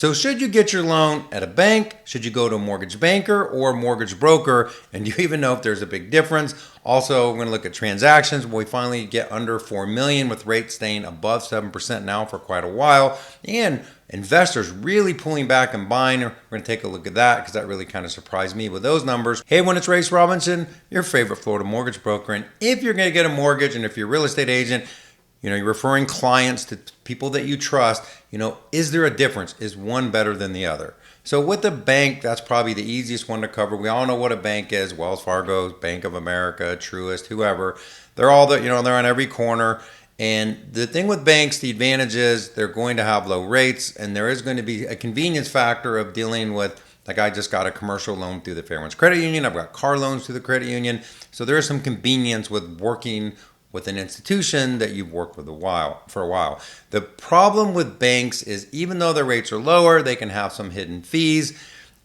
So should you get your loan at a bank? Should you go to a mortgage banker or a mortgage broker? And do you even know if there's a big difference? Also, we're going to look at transactions. We finally get under 4 million with rates staying above 7% now for quite a while. And investors really pulling back and buying. We're going to take a look at that because that really kind of surprised me with those numbers. Hey, everyone, it's Rayce Robinson, your favorite Florida mortgage broker. And if you're going to get a mortgage and if you're a real estate agent, you're referring clients to people that you trust, is there a difference? Is one better than the other? So with the bank, that's probably the easiest one to cover. We all know what a bank is: Wells Fargo, Bank of America, Truist, whoever. They're all they're on every corner. And the thing with banks, the advantage is they're going to have low rates, and there is going to be a convenience factor of dealing with, like, I just got a commercial loan through the Fairwinds Credit Union. I've got car loans through the credit union. So there is some convenience with working with an institution that you've worked with for a while. The problem with banks is even though their rates are lower, they can have some hidden fees.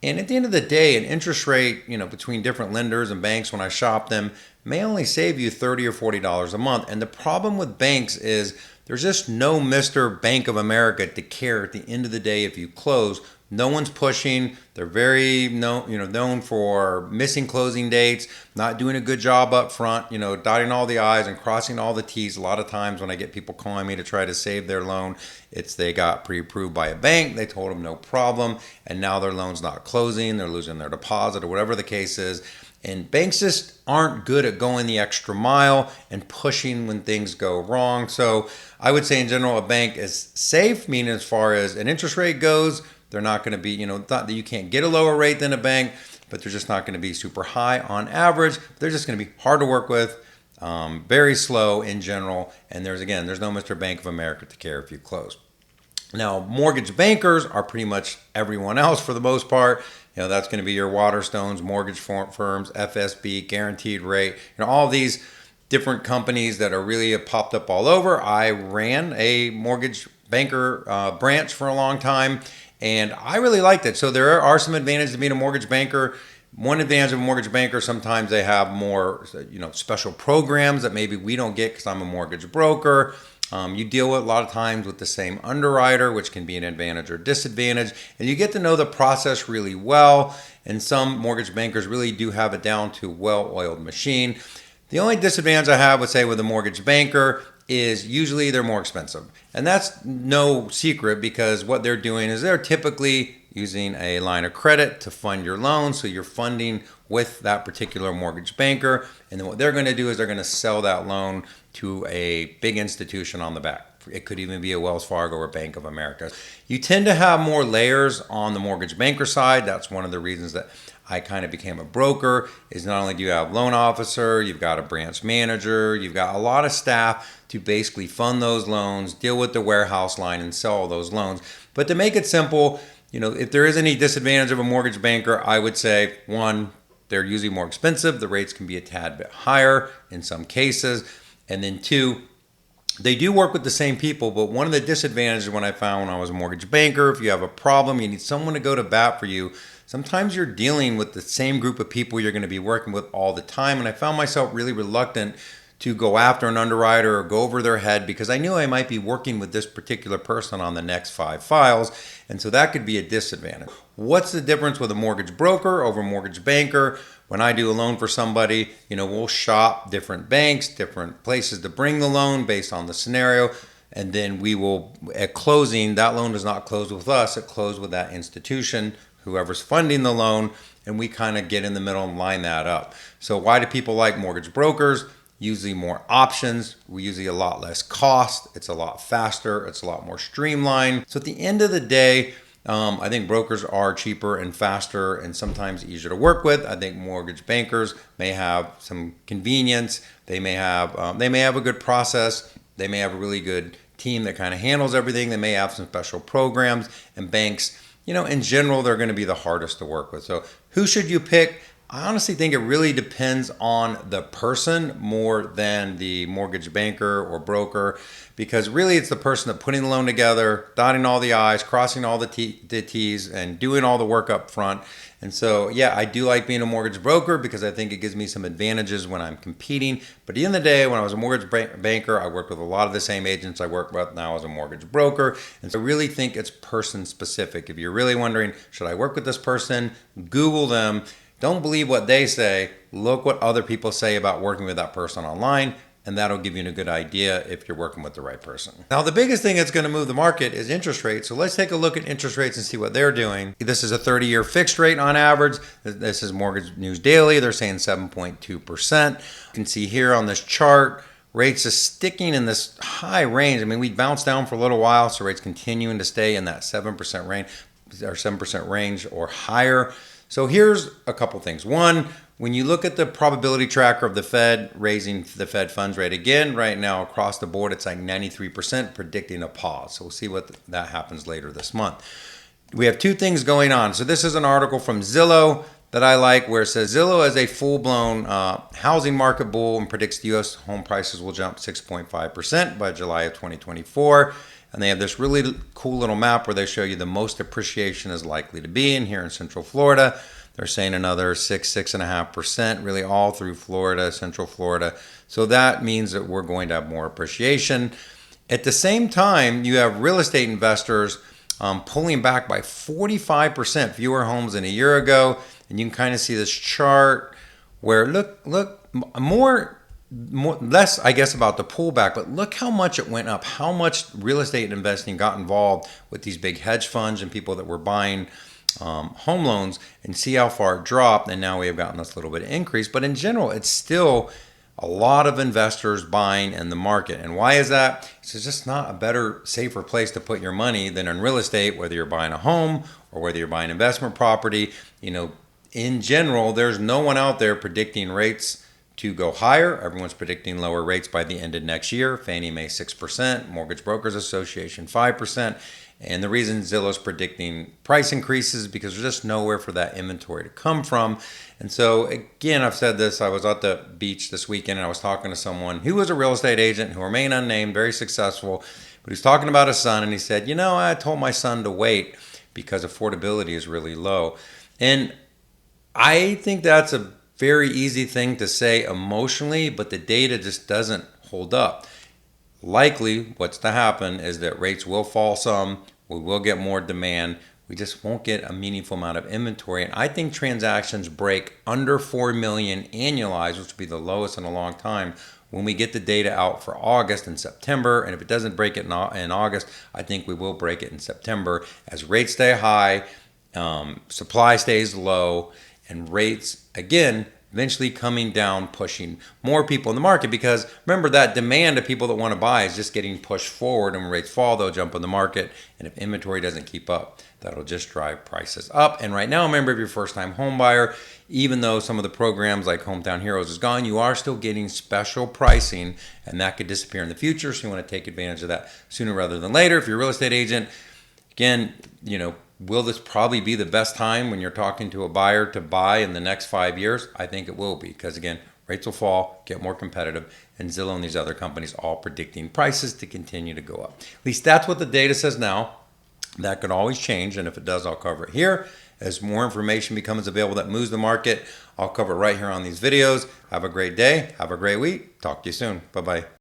And at the end of the day, an interest rate, between different lenders and banks when I shop them may only save you $30 or $40 a month. And the problem with banks is there's just no Mr. Bank of America to care at the end of the day if you close. No one's pushing. They're very known for missing closing dates, not doing a good job up front, dotting all the I's and crossing all the T's. A lot of times when I get people calling me to try to save their loan, it's they got pre-approved by a bank. They told them no problem, and now their loan's not closing. They're losing their deposit or whatever the case is. And banks just aren't good at going the extra mile and pushing when things go wrong. So I would say in general, a bank is safe, meaning as far as an interest rate goes, they're not going to be, not that you can't get a lower rate than a bank, but they're just not going to be super high on average. They're just going to be hard to work with, very slow in general. And there's no Mr. Bank of America to care if you close. Now, mortgage bankers are pretty much everyone else for the most part. That's going to be your Waterstones, mortgage firms, FSB, guaranteed rate, all these different companies that are really popped up all over. I ran a mortgage banker branch for a long time, and I really liked it. So there are some advantages to being a mortgage banker. One advantage of a mortgage banker, sometimes they have more, special programs that maybe we don't get because I'm a mortgage broker. You deal with a lot of times with the same underwriter, which can be an advantage or disadvantage, and you get to know the process really well. And some mortgage bankers really do have it down to well-oiled machine. The only disadvantage I have, with a mortgage banker is usually they're more expensive. And that's no secret because what they're doing is they're typically using a line of credit to fund your loan. So you're funding with that particular mortgage banker. And then what they're going to do is they're going to sell that loan to a big institution on the back. It could even be a Wells Fargo or Bank of America. You tend to have more layers on the mortgage banker side. That's one of the reasons that I kind of became a broker, is not only do you have loan officer, you've got a branch manager, you've got a lot of staff to basically fund those loans, deal with the warehouse line, and sell those loans. But to make it simple, if there is any disadvantage of a mortgage banker, I would say, one, they're usually more expensive. The rates can be a tad bit higher in some cases. And then two, they do work with the same people, but one of the disadvantages when I found when I was a mortgage banker, if you have a problem, you need someone to go to bat for you. Sometimes you're dealing with the same group of people you're going to be working with all the time. And I found myself really reluctant to go after an underwriter or go over their head because I knew I might be working with this particular person on the next 5 files. And so that could be a disadvantage. What's the difference with a mortgage broker over a mortgage banker? When I do a loan for somebody, we'll shop different banks, different places to bring the loan based on the scenario. And then we will, at closing, that loan does not close with us. It closes with that institution, whoever's funding the loan. And we kind of get in the middle and line that up. So why do people like mortgage brokers? Usually more options. We usually a lot less cost. It's a lot faster. It's a lot more streamlined. So at the end of the day, I think brokers are cheaper and faster and sometimes easier to work with. I think mortgage bankers may have some convenience. They may have a good process. They may have a really good team that kind of handles everything. They may have some special programs. And banks, in general, they're going to be the hardest to work with. So who should you pick? I honestly think it really depends on the person more than the mortgage banker or broker, because really it's the person that putting the loan together, dotting all the I's, crossing all the T's, and doing all the work up front. And so, yeah, I do like being a mortgage broker because I think it gives me some advantages when I'm competing. But at the end of the day, when I was a mortgage banker, I worked with a lot of the same agents I work with now as a mortgage broker. And so I really think it's person specific. If you're really wondering, should I work with this person? Google them. Don't believe what they say. Look what other people say about working with that person online, and that'll give you a good idea if you're working with the right person. Now, the biggest thing that's going to move the market is interest rates. So let's take a look at interest rates and see what they're doing. This is a 30-year fixed rate on average. This is Mortgage News Daily. They're saying 7.2%. You can see here on this chart, rates is sticking in this high range. I mean, we bounced down for a little while, so rates continuing to stay in that 7% range or 7% range or higher. So here's a couple things. One, when you look at the probability tracker of the Fed raising the Fed funds rate again, right now across the board, it's like 93% predicting a pause. So we'll see what that happens later this month. We have two things going on. So this is an article from Zillow that I like where it says Zillow has a full-blown housing market bull and predicts the U.S. home prices will jump 6.5% by July of 2024. And they have this really cool little map where they show you the most appreciation is likely to be in here in Central Florida. They're saying another 6.5%, really all through Florida, Central Florida. So that means that we're going to have more appreciation. At the same time, you have real estate investors pulling back by 45% fewer homes than a year ago. And you can kind of see this chart where look less, I guess, about the pullback, but look how much it went up, how much real estate investing got involved with these big hedge funds and people that were buying home loans, and see how far it dropped. And now we have gotten this little bit of increase, but in general, it's still a lot of investors buying in the market. And why is that? It's just not a better, safer place to put your money than in real estate, whether you're buying a home or whether you're buying investment property. You know, in general, there's no one out there predicting rates to go higher. Everyone's predicting lower rates by the end of next year. Fannie Mae 6%, Mortgage Brokers Association 5%. And the reason Zillow's predicting price increases is because there's just nowhere for that inventory to come from. And so again, I've said this, I was at the beach this weekend and I was talking to someone who was a real estate agent who remained unnamed, very successful, but he's talking about his son and he said, you know, I told my son to wait because affordability is really low. And I think that's a very easy thing to say emotionally, but the data just doesn't hold up. Likely what's to happen is that rates will fall some, we will get more demand, we just won't get a meaningful amount of inventory. And I think transactions break under 4 million annualized, which will be the lowest in a long time, when we get the data out for August and September. And if it doesn't break it in August, I think we will break it in September as rates stay high, supply stays low, and rates, again, eventually coming down, pushing more people in the market. Because remember, that demand of people that want to buy is just getting pushed forward. And when rates fall, they'll jump in the market. And if inventory doesn't keep up, that'll just drive prices up. And right now, remember, if you're a first-time home buyer, even though some of the programs like Hometown Heroes is gone, you are still getting special pricing, and that could disappear in the future. So you want to take advantage of that sooner rather than later. If you're a real estate agent, again, you know, will this probably be the best time when you're talking to a buyer to buy in the next 5 years? I think it will be, because again, rates will fall, get more competitive, and Zillow and these other companies all predicting prices to continue to go up. At least that's what the data says now. That could always change, and if it does, I'll cover it here. As more information becomes available that moves the market, I'll cover it right here on these videos. Have a great day. Have a great week. Talk to you soon. Bye-bye.